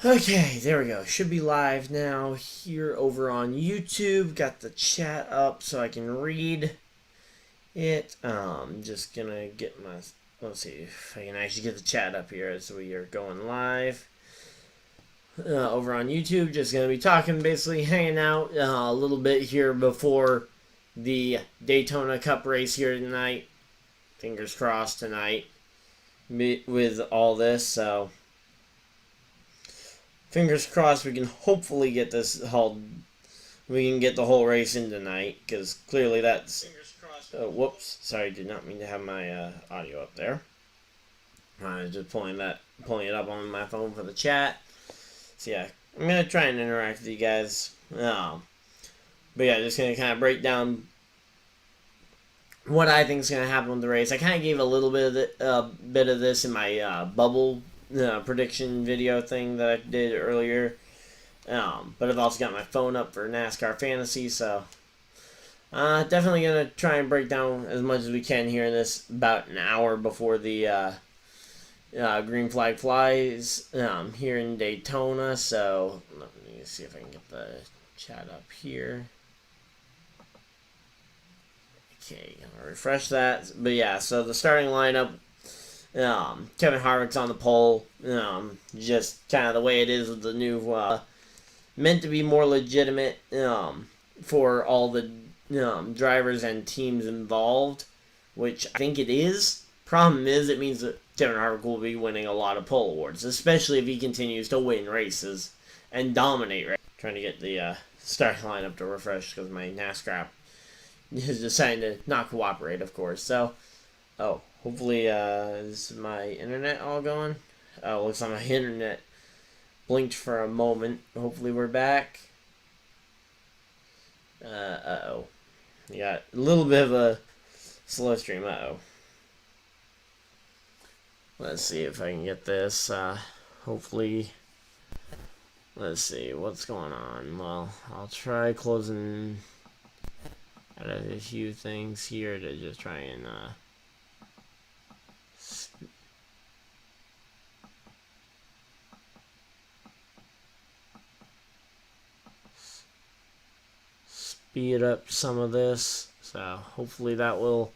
Okay, there we go. Should be live now here over on YouTube. Got the chat up so I can read it. Just gonna get my. Let's see if I can actually get the chat up here as we are going live. Over on YouTube, just gonna be talking, basically hanging out a little bit here before the Daytona Cup race here tonight. Fingers crossed tonight with all this, so. Fingers crossed we can hopefully get this hauled. We can get the whole race in tonight, because clearly that's. Whoops! Sorry, did not mean to have my audio up there. I was just pulling it up on my phone for the chat. So yeah, I'm gonna try and interact with you guys. But yeah, just gonna kind of break down what I think is gonna happen with the race. I kind of gave a little bit of this in my bubble prediction video thing that I did earlier. But I've also got my phone up for NASCAR Fantasy, so definitely going to try and break down as much as we can here in this about an hour before the green flag flies here in Daytona. So let me see if I can get the chat up here. Okay, I'll refresh that. But yeah, so the starting lineup. Kevin Harvick's on the pole. Just kind of the way it is with the new, meant to be more legitimate for all the drivers and teams involved, which I think it is. Problem is, it means that Kevin Harvick will be winning a lot of pole awards, especially if he continues to win races and dominate. Trying to get the starting lineup to refresh because my NASCAR app is deciding to not cooperate, of course. So, hopefully, is my internet all going? Oh, looks like my internet blinked for a moment. Hopefully we're back. Uh-oh. You got a little bit of a slow stream. Uh-oh. Let's see if I can get this. Hopefully, let's see what's going on. Well, I'll try closing out of a few things here to just try and, speed up some of this, so hopefully that will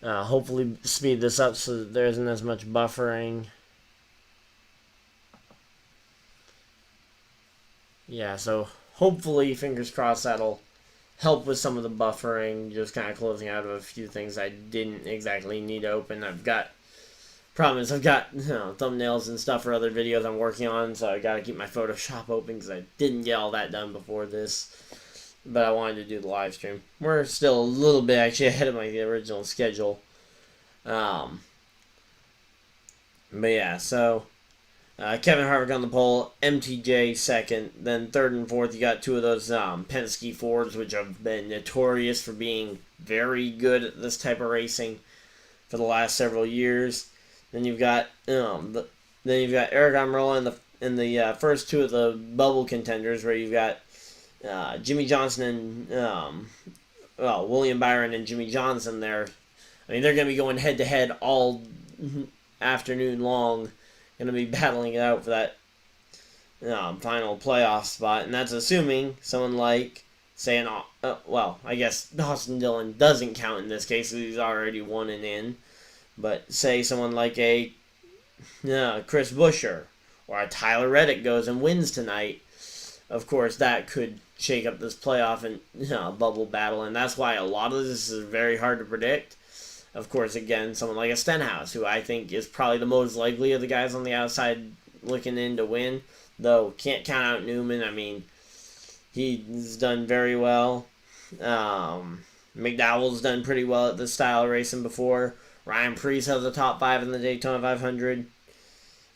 hopefully speed this up so that there isn't as much buffering. Yeah, so hopefully, fingers crossed, that'll help with some of the buffering, just kind of closing out of a few things I didn't exactly need to open. I've got thumbnails and stuff for other videos I'm working on, so I gotta keep my Photoshop open because I didn't get all that done before this. But I wanted to do the live stream. We're still a little bit actually ahead of my original schedule. But yeah, so Kevin Harvick on the pole, MTJ second, then third and fourth you got two of those Penske Fords, which have been notorious for being very good at this type of racing for the last several years. Then you've got Eric Almirola in the first two of the bubble contenders, where you've got Jimmy Johnson and William Byron and Jimmy Johnson there. I mean, they're going to be going head to head all afternoon long. Going to be battling it out for that final playoff spot, and that's assuming someone like, say, I guess Austin Dillon doesn't count in this case because he's already won and in. But say someone like a Chris Buescher or a Tyler Reddick goes and wins tonight. Of course, that could shake up this playoff and bubble battle, and that's why a lot of this is very hard to predict. Of course, again, someone like a Stenhouse, who I think is probably the most likely of the guys on the outside looking in to win, though can't count out Newman. I mean, he's done very well. McDowell's done pretty well at this style of racing before. Ryan Preece has the top 5 in the Daytona 500.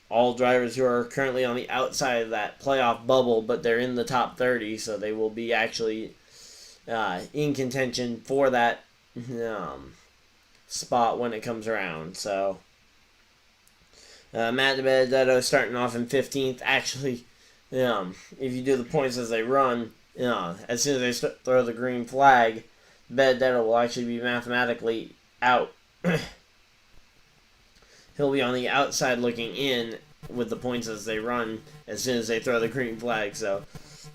All drivers who are currently on the outside of that playoff bubble, but they're in the top 30, so they will be actually in contention for that spot when it comes around. So Matt DiBenedetto starting off in 15th. Actually, if you do the points as they run, as soon as they throw the green flag, Benedetto will actually be mathematically out. He'll be on the outside looking in with the points as they run as soon as they throw the green flag. So,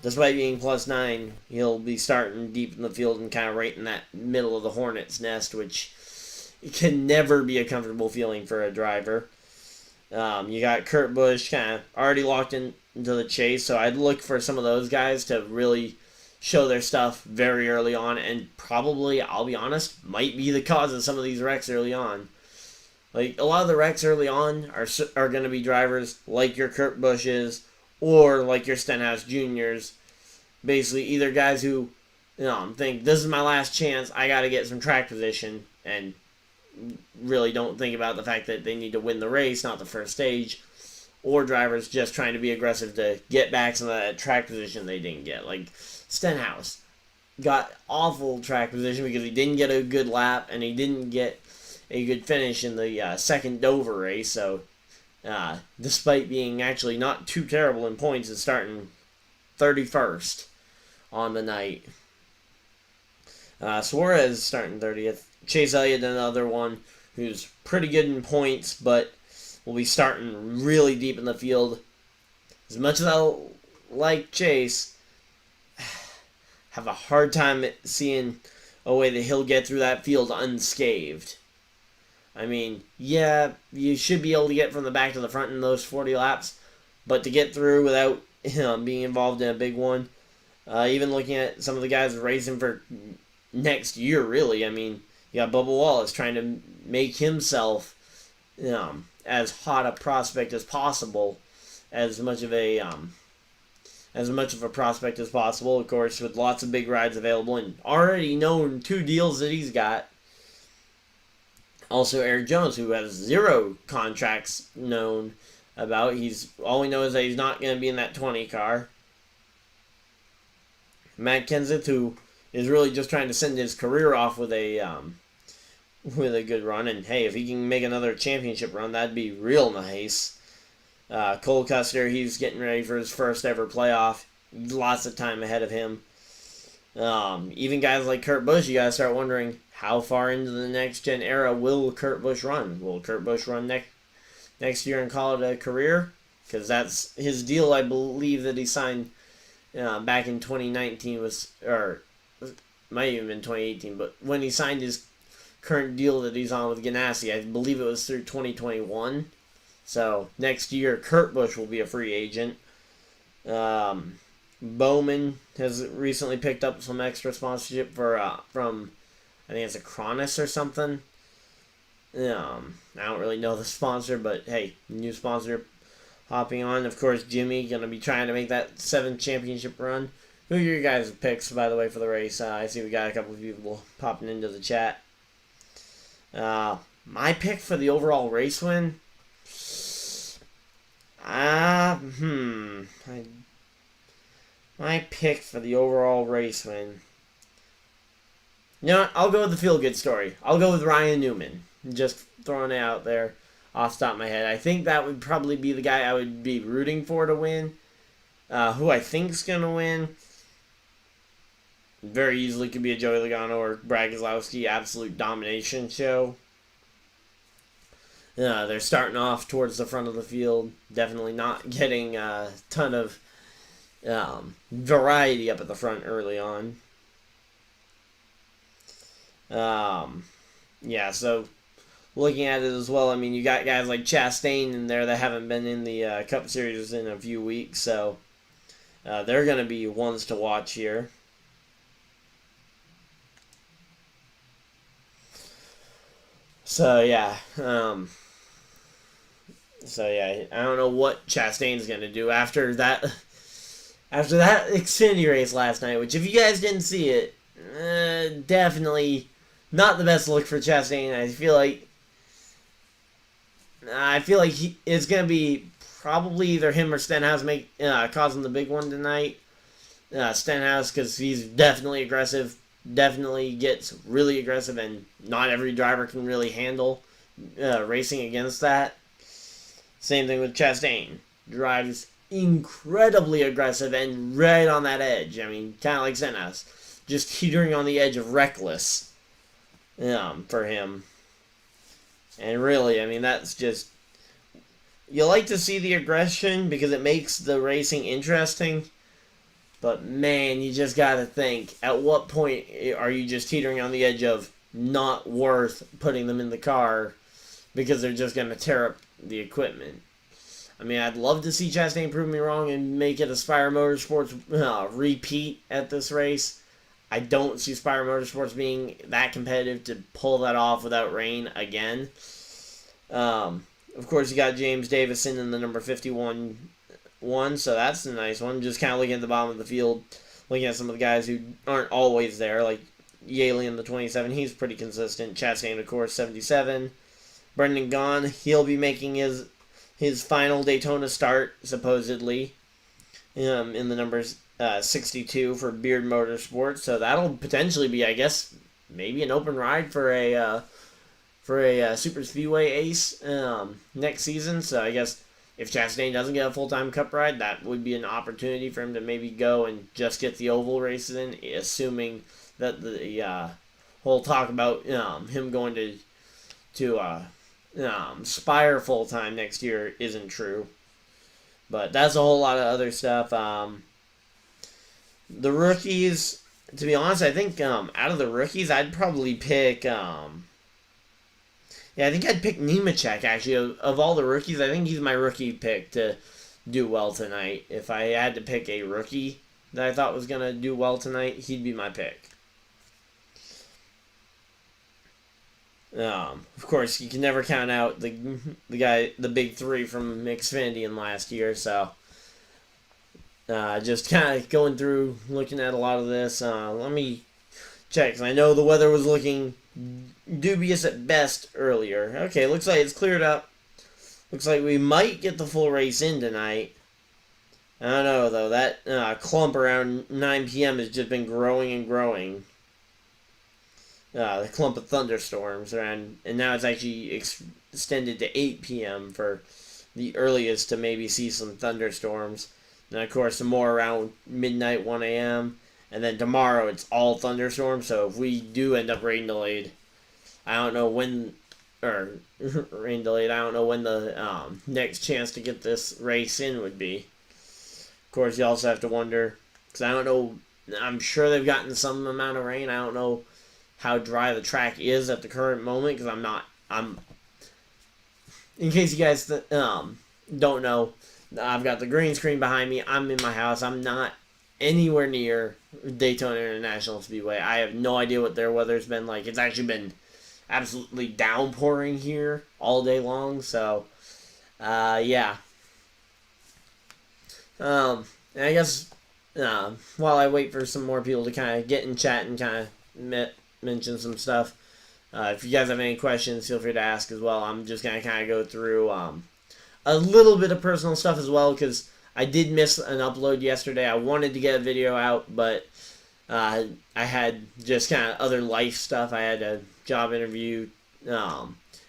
despite being +9, he'll be starting deep in the field and kind of right in that middle of the hornet's nest, which can never be a comfortable feeling for a driver. You got Kurt Busch kind of already locked into the chase, so I'd look for some of those guys to really show their stuff very early on, and probably, I'll be honest, might be the cause of some of these wrecks early on. Like, a lot of the wrecks early on are going to be drivers like your Kurt Busches or like your Stewart-Haas Juniors. Basically, either guys who, think, this is my last chance, I got to get some track position, and really don't think about the fact that they need to win the race, not the first stage, or drivers just trying to be aggressive to get back some of that track position they didn't get. Like, Stewart-Haas got awful track position because he didn't get a good lap, and he didn't get a good finish in the second Dover race. So, despite being actually not too terrible in points, it's starting 31st on the night. Suarez starting 30th. Chase Elliott, another one who's pretty good in points, but will be starting really deep in the field. As much as I like Chase, have a hard time seeing a way that he'll get through that field unscathed. I mean, yeah, you should be able to get from the back to the front in those 40 laps, but to get through without being involved in a big one, even looking at some of the guys racing for next year, really, I mean, you got Bubba Wallace trying to make himself as hot a prospect as possible, as much of a prospect as possible, of course, with lots of big rides available and already known 2 deals that he's got. Also, Eric Jones, who has 0 contracts known about. All we know is that he's not going to be in that 20 car. Matt Kenseth, who is really just trying to send his career off with a good run, and hey, if he can make another championship run, that'd be real nice. Cole Custer, he's getting ready for his first ever playoff. Lots of time ahead of him. Even guys like Kurt Busch, you gotta start wondering, how far into the next-gen era will Kurt Busch run? Will Kurt Busch run next year and call it a career? Because that's his deal, I believe, that he signed back in 2019, or might even been 2018, but when he signed his current deal that he's on with Ganassi, I believe it was through 2021. So next year, Kurt Busch will be a free agent. Bowman has recently picked up some extra sponsorship from, I think it's a Cronus or something. I don't really know the sponsor, but hey, new sponsor hopping on. Of course, Jimmy going to be trying to make that 7th championship run. Who are your guys' picks, by the way, for the race? I see we got a couple of people popping into the chat. My pick for the overall race win? My pick for the overall race win. You know what? I'll go with the feel-good story. I'll go with Ryan Newman. Just throwing it out there off the top of my head. I think that would probably be the guy I would be rooting for to win. Who I think's going to win? Very easily could be a Joey Logano or Brad Keselowski. Absolute domination show. They're starting off towards the front of the field. Definitely not getting a ton of variety up at the front early on. So looking at it as well, I mean, you got guys like Chastain in there that haven't been in the Cup Series in a few weeks, so they're going to be ones to watch here. I don't know what Chastain's going to do after that Xfinity race last night, which if you guys didn't see it, definitely not the best look for Chastain. I feel like it's going to be probably either him or Stewart-Haas causing the big one tonight. Stewart-Haas, because he's definitely aggressive, definitely gets really aggressive, and not every driver can really handle racing against that. Same thing with Chastain. Drives incredibly aggressive and right on that edge. I mean, kind of like Stewart-Haas. Just teetering on the edge of reckless for him. And really, I mean, that's just... you like to see the aggression because it makes the racing interesting. But man, you just gotta think, at what point are you just teetering on the edge of not worth putting them in the car because they're just gonna tear up the equipment? I mean, I'd love to see Chastain prove me wrong and make it a Spire Motorsports repeat at this race. I don't see Spire Motorsports being that competitive to pull that off without rain again. Of course, you got James Davison in the number 51 one, so that's a nice one. Just kind of looking at the bottom of the field, looking at some of the guys who aren't always there, like Yaley in the 27. He's pretty consistent. Chastain, of course, 77. Brendan Gaughan, he'll be making his final Daytona start, supposedly, in the numbers 62 for Beard Motorsports. So that'll potentially be, I guess, maybe an open ride for a Super Speedway ace next season. So I guess if Chastain doesn't get a full-time Cup ride, that would be an opportunity for him to maybe go and just get the oval races in, assuming that the whole talk about him going to Spire full-time next year isn't true. But that's a whole lot of other stuff. The rookies, to be honest, I think out of the rookies, I'd probably pick... I think I'd pick Nemechek, actually. Of all the rookies, I think he's my rookie pick to do well tonight. If I had to pick a rookie that I thought was going to do well tonight, he'd be my pick. Of course, you can never count out the big three from Xfinity in last year, so just kind of going through, looking at a lot of this. Let me check, because I know the weather was looking dubious at best earlier. Okay, looks like it's cleared up. Looks like we might get the full race in tonight. I don't know, though. That clump around 9 p.m. has just been growing and growing. The clump of thunderstorms around, and now it's actually extended to 8 p.m. for the earliest to maybe see some thunderstorms. And of course, some more around midnight, 1 a.m. And then tomorrow it's all thunderstorms. So if we do end up rain delayed, I don't know when, or rain delayed. I don't know when the next chance to get this race in would be. Of course, you also have to wonder, because I don't know. I'm sure they've gotten some amount of rain. I don't know how dry the track is at the current moment, because I'm. In case you guys don't know, I've got the green screen behind me. I'm in my house. I'm not anywhere near Daytona International Speedway. I have no idea what their weather's been like. It's actually been absolutely downpouring here all day long. So, yeah. And I guess while I wait for some more people to kind of get in chat and kind of mention some stuff, if you guys have any questions, feel free to ask as well. I'm just going to kind of go through a little bit of personal stuff as well, because I did miss an upload yesterday. I wanted to get a video out, but I had just kind of other life stuff. I had a job interview,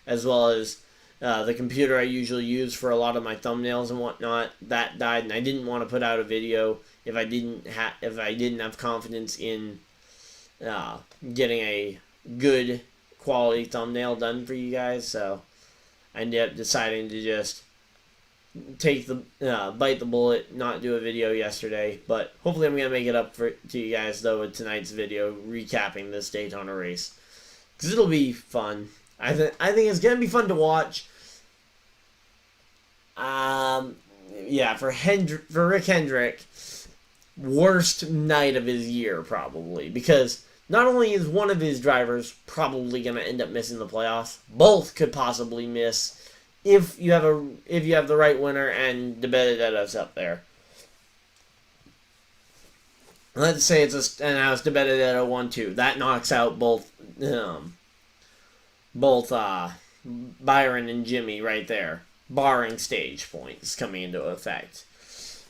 as well as the computer I usually use for a lot of my thumbnails and whatnot. That died, and I didn't want to put out a video if I didn't have confidence in getting a good quality thumbnail done for you guys. So I ended up deciding to just bite the bullet, not do a video yesterday, but hopefully I'm gonna make it up to you guys though with tonight's video recapping this Daytona race, because it'll be fun. I think it's gonna be fun to watch. Yeah, for Rick Hendrick, worst night of his year probably, because not only is one of his drivers probably gonna end up missing the playoffs, both could possibly miss. If you have the right winner and DeBenedetta's up there. Let's say it's DeBenedetta 1-2. That knocks out both Byron and Jimmy right there, barring stage points coming into effect.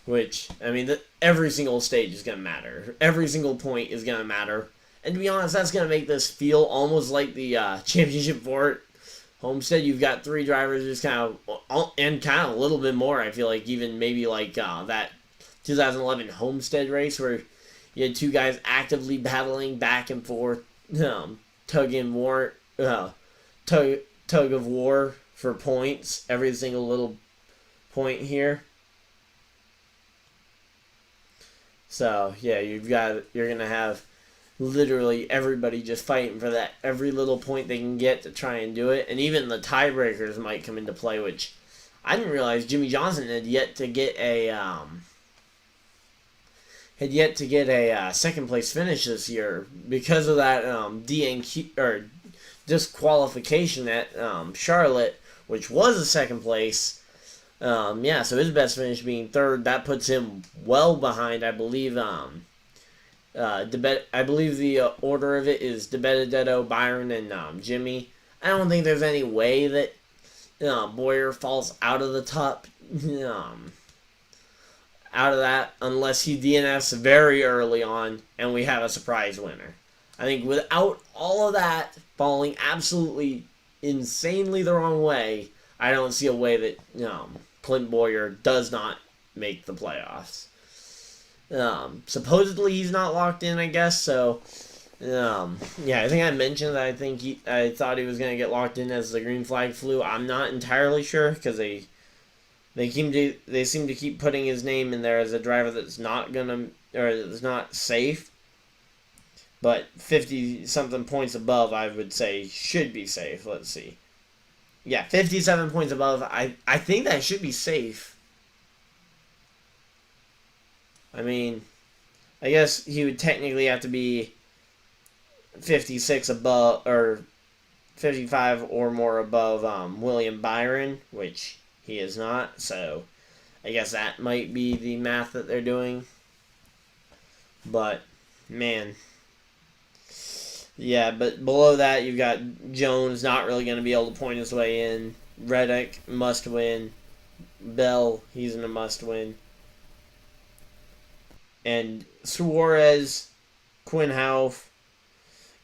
Which, I mean, every single stage is going to matter. Every single point is going to matter. And to be honest, that's going to make this feel almost like the championship for Homestead. You've got three drivers just kind of, and kind of a little bit more, I feel like, even maybe like that 2011 Homestead race where you had two guys actively battling back and forth, tug of war for points every single little point here. So yeah, you're gonna have literally everybody just fighting for that every little point they can get to try and do it, and even the tiebreakers might come into play, which I didn't realize Jimmy Johnson had yet to get a second place finish this year because of that DNQ or disqualification at Charlotte, which was a second place. So his best finish being third, that puts him well behind. I believe the order of it is DeBenedetto, Byron, and Jimmy. I don't think there's any way that Bowyer falls out of the top out of that unless he DNFs very early on and we have a surprise winner. I think without all of that falling absolutely insanely the wrong way, I don't see a way that Clint Bowyer does not make the playoffs. Supposedly he's not locked in, I guess. So, I think I mentioned that I thought he was going to get locked in as the green flag flew. I'm not entirely sure because they seem to keep putting his name in there as a driver that's not that's not safe. But 50 something points above, I would say should be safe. Let's see. Yeah, 57 points above. I think that should be safe. I mean, I guess he would technically have to be 56 above, or 55 or more above William Byron, which he is not. So I guess that might be the math that they're doing. But, man. Yeah, but below that, you've got Jones not really going to be able to point his way in. Reddick, must win. Bell, he's in a must win. And Suarez, Quinn Houff,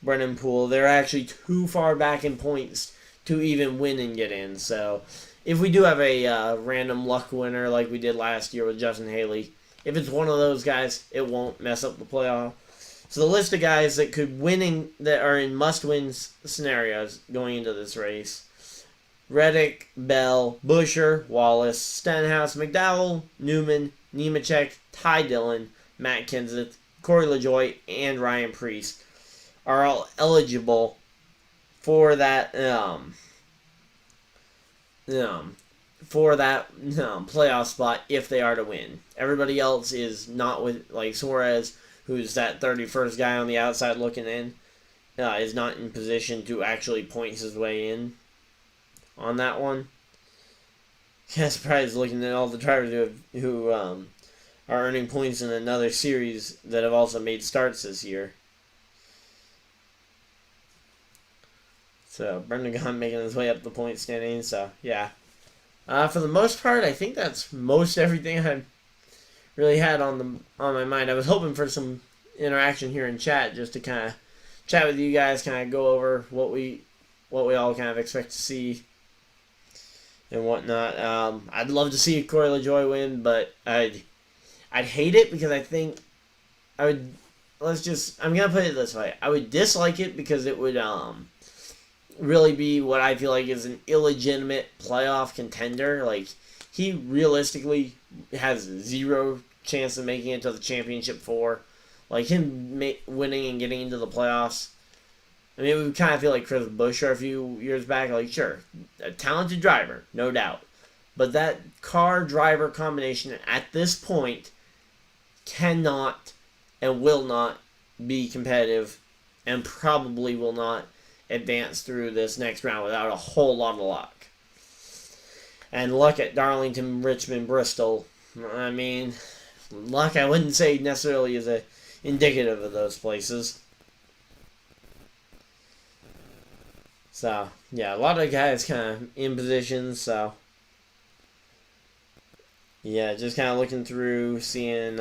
Brennan Poole, they're actually too far back in points to even win and get in. So if we do have a random luck winner like we did last year with Justin Haley, if it's one of those guys, it won't mess up the playoff. So the list of guys that could that are in must-win scenarios going into this race: Reddick, Bell, Buescher, Wallace, Stenhouse, McDowell, Newman, Nemechek, Ty Dillon, Matt Kenseth, Corey LaJoie, and Ryan Preece are all eligible for that playoff spot if they are to win. Everybody else is not with, like Suarez, who's that 31st guy on the outside looking in, is not in position to actually point his way in on that one. Yeah, surprised looking at all the drivers who are earning points in another series that have also made starts this year. So, Brendan Gaughan making his way up the point standing. So, yeah. For the most part, I think that's most everything I really had on my mind. I was hoping for some interaction here in chat just to kind of chat with you guys, kind of go over what we all kind of expect to see and whatnot. I'd love to see Corey LaJoie win, but I'd hate it because I think I'm gonna put it this way. I would dislike it because it would really be what I feel like is an illegitimate playoff contender. Like, he realistically has zero chance of making it to the championship four. Like, him winning and getting into the playoffs, I mean, it would kind of feel like Chris Buescher a few years back. Like, sure, a talented driver, no doubt. But that car-driver combination at this point cannot and will not be competitive and probably will not advance through this next round without a whole lot of luck. And luck at Darlington, Richmond, Bristol, I mean, luck I wouldn't say necessarily is indicative of those places. So, yeah, a lot of guys kind of in position, so yeah, just kind of looking through, seeing,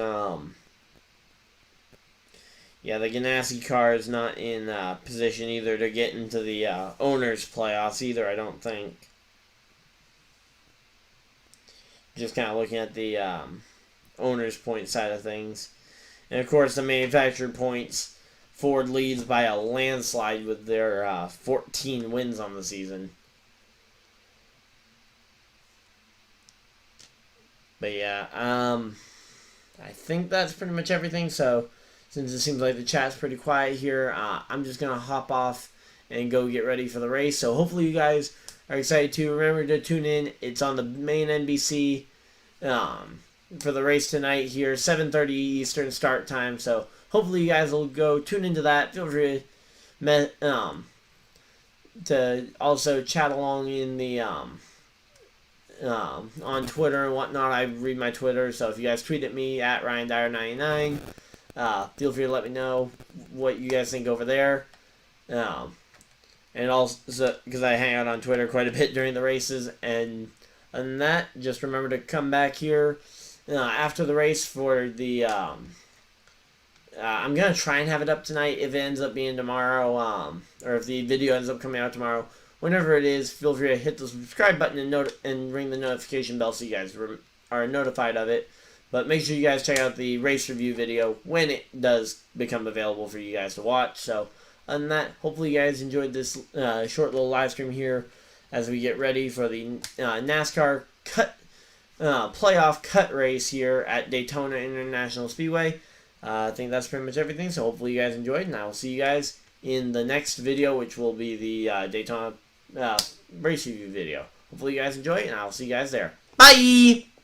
the Ganassi car is not in position either to get into the owners' playoffs either, I don't think. Just kind of looking at the owners' point side of things. And, of course, the manufacturer points, Ford leads by a landslide with their 14 wins on the season. But yeah, I think that's pretty much everything. So since it seems like the chat's pretty quiet here, I'm just gonna hop off and go get ready for the race. So hopefully you guys are excited too. Remember to tune in. It's on the main NBC for the race tonight here, 7:30 Eastern start time. So hopefully you guys will go tune into that. Feel free to also chat along in the on Twitter and whatnot. I read my Twitter, so if you guys tweet at me at RyanDyer99, feel free to let me know what you guys think over there. And also, because I hang out on Twitter quite a bit during the races, and that, just remember to come back here after the race for the. I'm gonna try and have it up tonight. If it ends up being tomorrow, or if the video ends up coming out tomorrow, whenever it is, feel free to hit the subscribe button and ring the notification bell so you guys are notified of it. But make sure you guys check out the race review video when it does become available for you guys to watch. So, other than that, hopefully you guys enjoyed this short little live stream here as we get ready for the NASCAR playoff cut race here at Daytona International Speedway. I think that's pretty much everything. So hopefully you guys enjoyed, and I will see you guys in the next video, which will be the Daytona race review video. Hopefully you guys enjoy, and I'll see you guys there. Bye!